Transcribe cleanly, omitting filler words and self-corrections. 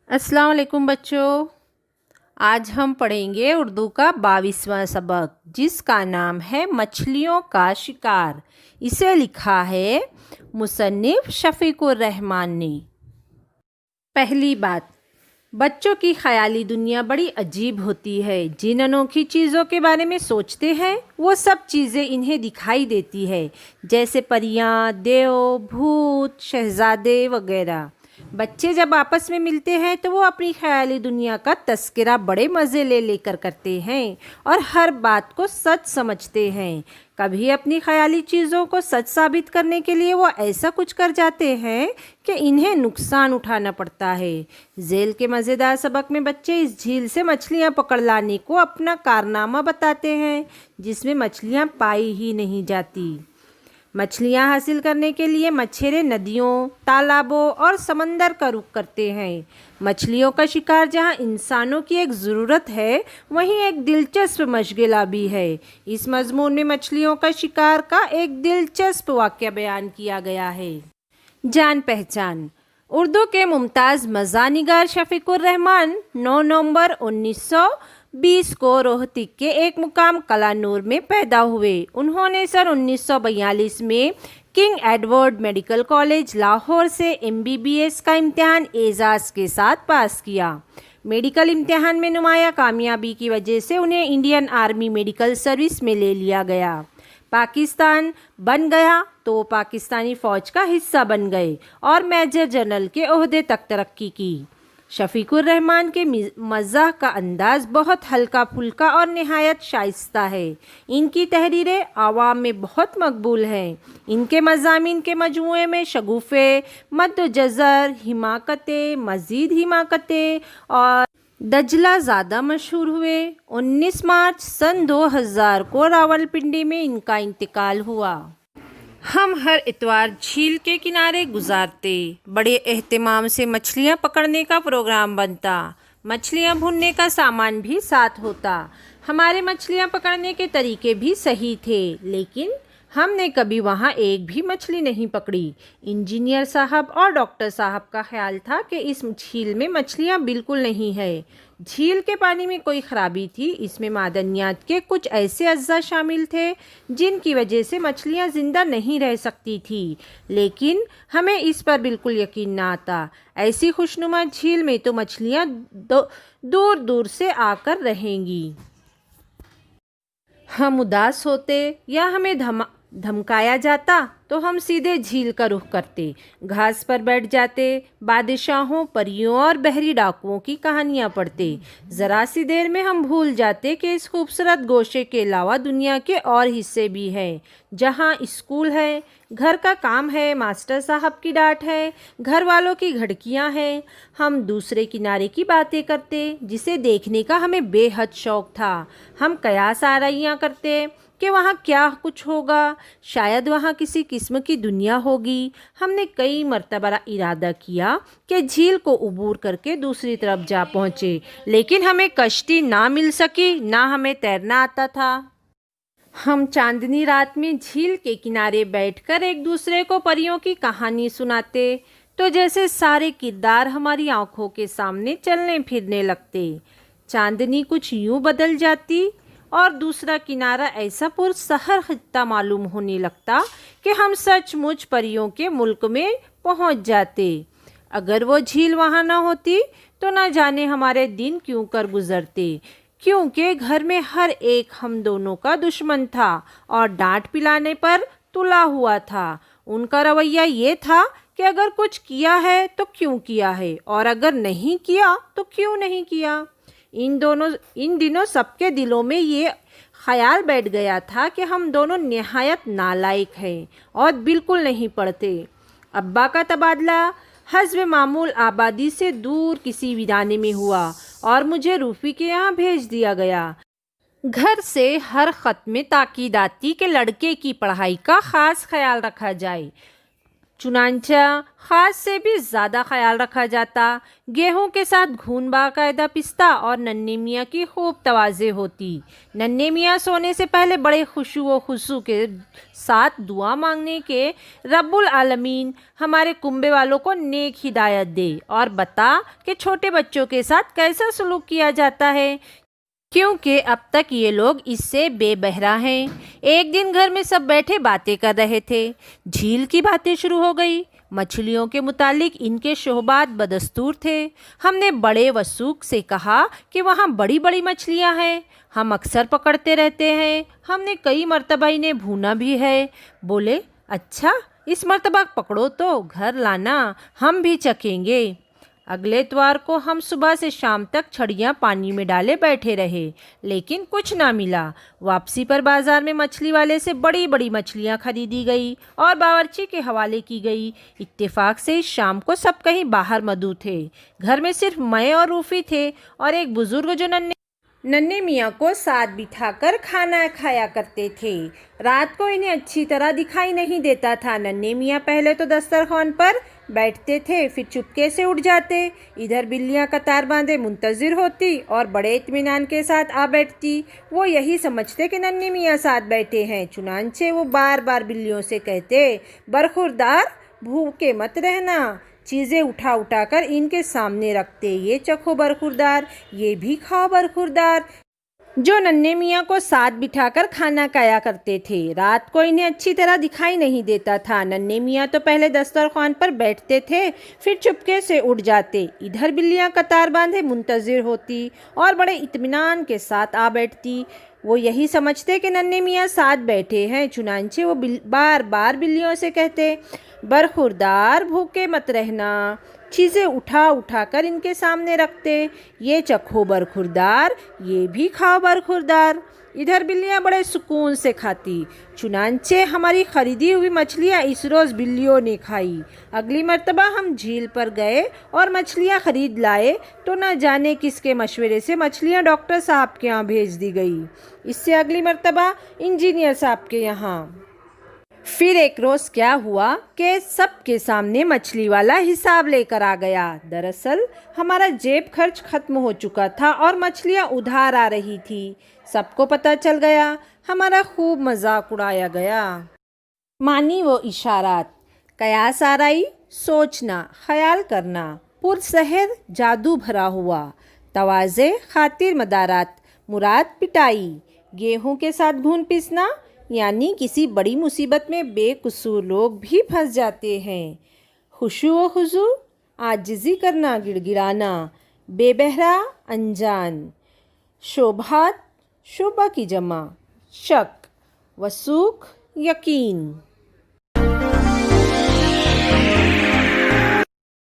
अस्सलाम वालेकुम बच्चों। आज हम पढ़ेंगे उर्दू का 22वां सबक, जिसका नाम है मछलियों का शिकार। इसे लिखा है मुसन्निफ शफीकुर रहमान ने। पहली बात, बच्चों की ख़याली दुनिया बड़ी अजीब होती है। जिन अनोखी चीज़ों के बारे में सोचते हैं वो सब चीज़ें इन्हें दिखाई देती है, जैसे परियां, देव, भूत, शहजादे वगैरह। बच्चे जब आपस में मिलते हैं तो वो अपनी ख़याली दुनिया का तस्करा बड़े मज़े ले लेकर करते हैं और हर बात को सच समझते हैं। कभी अपनी ख़याली चीज़ों को सच साबित करने के लिए वो ऐसा कुछ कर जाते हैं कि इन्हें नुकसान उठाना पड़ता है। झील के मज़ेदार सबक में बच्चे इस झील से मछलियाँ पकड़ लाने को अपना कारनामा बताते हैं, जिसमें मछलियाँ पाई ही नहीं जाती। मछलियाँ हासिल करने के लिए मछेरे नदियों, तालाबों और समंदर का रुख करते हैं। मछलियों का शिकार जहाँ इंसानों की एक ज़रूरत है, वहीं एक दिलचस्प मशगला भी है। इस मज़मून में मछलियों का शिकार का एक दिलचस्प वाक़या बयान किया गया है। जान पहचान। उर्दू के मुमताज़ मज़ानिगार शफीकुर रहमान 9 नवंबर 1920 को रोहतक के एक मुकाम कलानूर में पैदा हुए। उन्होंने सन 1942 में king Edward medical college Lahore से MBBS का इम्तिहान एजाज़ के साथ पास किया। मेडिकल इम्तिहान में नुमाया कामयाबी की वजह से उन्हें इंडियन आर्मी मेडिकल सर्विस में ले लिया गया। पाकिस्तान बन गया तो वो पाकिस्तानी फ़ौज का हिस्सा बन गए और मेजर जनरल के ओहदे तक तरक्की की। शफीकुर रहमान के मज़ाह का अंदाज़ बहुत हल्का फुल्का और नहायत शाइस्ता है। इनकी तहरीरें आवाम में बहुत मकबूल हैं। इनके मज़ामीन के मजमूए में शगुफ़े, मद्द जज़र, हिमाकतें, मज़ीद हिमाकतें और दजला ज़्यादा मशहूर हुए। 19 मार्च सन 2000 को रावलपिंडी में इनका इंतकाल हुआ। हम हर इतवार झील के किनारे गुजारते। बड़े एहतमाम से मछलियाँ पकड़ने का प्रोग्राम बनता। मछलियाँ भुनने का सामान भी साथ होता। हमारे मछलियाँ पकड़ने के तरीके भी सही थे, लेकिन हमने कभी वहाँ एक भी मछली नहीं पकड़ी। इंजीनियर साहब और डॉक्टर साहब का ख्याल था कि इस झील में मछलियाँ बिल्कुल नहीं है। झील के पानी में कोई ख़राबी थी। इसमें मादनियात के कुछ ऐसे अज्जा शामिल थे जिनकी वजह से मछलियाँ ज़िंदा नहीं रह सकती थी, लेकिन हमें इस पर बिल्कुल यकीन ना आता। ऐसी खुशनुमा झील में तो मछलियाँ दूर दूर से आकर रहेंगी। हम उदास होते या हमें धमकाया जाता तो हम सीधे झील का रुख करते, घास पर बैठ जाते, बादशाहों, परियों और बहरी डाकुओं की कहानियाँ पढ़ते। ज़रा सी देर में हम भूल जाते कि इस खूबसूरत गोशे के अलावा दुनिया के और हिस्से भी हैं, जहाँ स्कूल है, घर का काम है, मास्टर साहब की डांट है, घर वालों की घड़कियाँ हैं। हम दूसरे किनारे की बातें करते, जिसे देखने का हमें बेहद शौक़ था। हम कयास आराइयाँ करते कि वहाँ क्या कुछ होगा, शायद वहाँ किसी किस्म की दुनिया होगी। हमने कई मर्तबा इरादा किया कि झील को उबूर करके दूसरी तरफ जा पहुँचे, लेकिन हमें कश्ती ना मिल सकी, ना हमें तैरना आता था। हम चांदनी रात में झील के किनारे बैठकर एक दूसरे को परियों की कहानी सुनाते, तो जैसे सारे किरदार हमारी आंखों के सामने चलने फिरने लगते। चांदनी कुछ यूं बदल जाती और दूसरा किनारा ऐसा पुरसहर खित्ता मालूम होने लगता कि हम सचमुच परियों के मुल्क में पहुंच जाते। अगर वो झील वहाँ ना होती तो ना जाने हमारे दिन क्यों कर गुजरते, क्योंकि घर में हर एक हम दोनों का दुश्मन था और डांट पिलाने पर तुला हुआ था। उनका रवैया ये था कि अगर कुछ किया है तो क्यों किया है, और अगर नहीं किया तो क्यों नहीं किया। इन दिनों सबके दिलों में ये ख्याल बैठ गया था कि हम दोनों निहायत नालायक हैं और बिल्कुल नहीं पढ़ते। अब्बा का तबादला हस्ब मामूल आबादी से दूर किसी वीराने में हुआ और मुझे रूफी के यहाँ भेज दिया गया। घर से हर ख़त में ताकीद आती कि लड़के की पढ़ाई का ख़ास ख्याल रखा जाए। चुनांचा खाद से भी ज़्यादा ख्याल रखा जाता। गेहूं के साथ घून बाकायदा पिसता और नन्हे मियाँ की खूब तवाज़े होती। नन्हे मियाँ सोने से पहले बड़े खुशू व खुशू के साथ दुआ मांगने के, रब्बुल आलमीन हमारे कुंबे वालों को नेक हिदायत दे और बता कि छोटे बच्चों के साथ कैसा सलूक किया जाता है, क्योंकि अब तक ये लोग इससे बेबहरा हैं। एक दिन घर में सब बैठे बातें कर रहे थे। झील की बातें शुरू हो गई। मछलियों के मुतालिक इनके शोहबात बदस्तूर थे। हमने बड़े वसूख से कहा कि वहाँ बड़ी बड़ी मछलियाँ हैं, हम अक्सर पकड़ते रहते हैं। हमने कई मर्तबा इन्हें भूना भी है। बोले, अच्छा इस मर्तबा पकड़ो तो घर लाना, हम भी चखेंगे। अगले इतवार को हम सुबह से शाम तक छड़ियाँ पानी में डाले बैठे रहे, लेकिन कुछ ना मिला। वापसी पर बाज़ार में मछली वाले से बड़ी बड़ी मछलियाँ खरीदी गई और बावर्ची के हवाले की गई। इत्तेफाक से इस शाम को सब कहीं बाहर मदू थे। घर में सिर्फ मैं और रूफ़ी थे और एक बुज़ुर्ग जो नन्हे मियाँ को साथ बिठाकर खाना खाया करते थे। रात को इन्हें अच्छी तरह दिखाई नहीं देता था। नन्हे मियाँ पहले तो दस्तरखान पर बैठते थे, फिर चुपके से उठ जाते। इधर बिल्लियाँ कतार बांधे मुंतज़िर होती और बड़े इत्मीनान के साथ आ बैठती। वो यही समझते कि नन्हे मियाँ साथ बैठे हैं। चुनांचे वो बार बार बिल्लियों से कहते, बरखुरदार भूखे मत रहना, चीज़ें उठा उठा कर इनके सामने रखते, ये चखो बरखुरदार, ये भी खाओ बरखुरदार। जो नन्हे मियाँ को साथ बिठाकर खाना खाया करते थे। रात को इन्हें अच्छी तरह दिखाई नहीं देता था। नन्हे मियाँ तो पहले दस्तरखान पर बैठते थे, फिर चुपके से उठ जाते। इधर बिल्लियाँ कतार बांधे मुंतज़िर होती और बड़े इत्मीनान के साथ आ बैठती। वो यही समझते कि नन्हे मियाँ साथ बैठे हैं। चुनांचे वो बार बार बिल्लियों से कहते, बरखुरदार भूखे मत रहना, चीज़ें उठा उठा कर इनके सामने रखते, ये चखो बरखुरदार, ये भी खाओ बरखुरदार। इधर बिल्लियाँ बड़े सुकून से खाती। चुनांचे हमारी ख़रीदी हुई मछलियाँ इस रोज़ बिल्लियों ने खाई। अगली मर्तबा हम झील पर गए और मछलियाँ ख़रीद लाए तो न जाने किसके मशवरे से मछलियाँ डॉक्टर साहब के यहाँ भेज दी गई। इससे अगली मर्तबा इंजीनियर साहब के यहाँ। फिर एक रोज़ क्या हुआ कि सबके सामने मछली वाला हिसाब लेकर आ गया। दरअसल हमारा जेब खर्च ख़त्म हो चुका था और मछलियाँ उधार आ रही थी। सबको पता चल गया। हमारा खूब मजाक उड़ाया गया। मानी वो इशारात, कयास आराई, सोचना, ख्याल करना, पुरसहर जादू भरा हुआ, तवाज़े खातिर मदारात, मुराद पिटाई, गेहूं के साथ घून पीसना, यानी किसी बड़ी मुसीबत में बेकसूर लोग भी फंस जाते हैं। खुशू व खुजू, आजिज़ी करना, गिड़गिड़ाना, बेबहरा, अनजान, शोभात, शोभा की जमा, शक, वसूख, यकीन।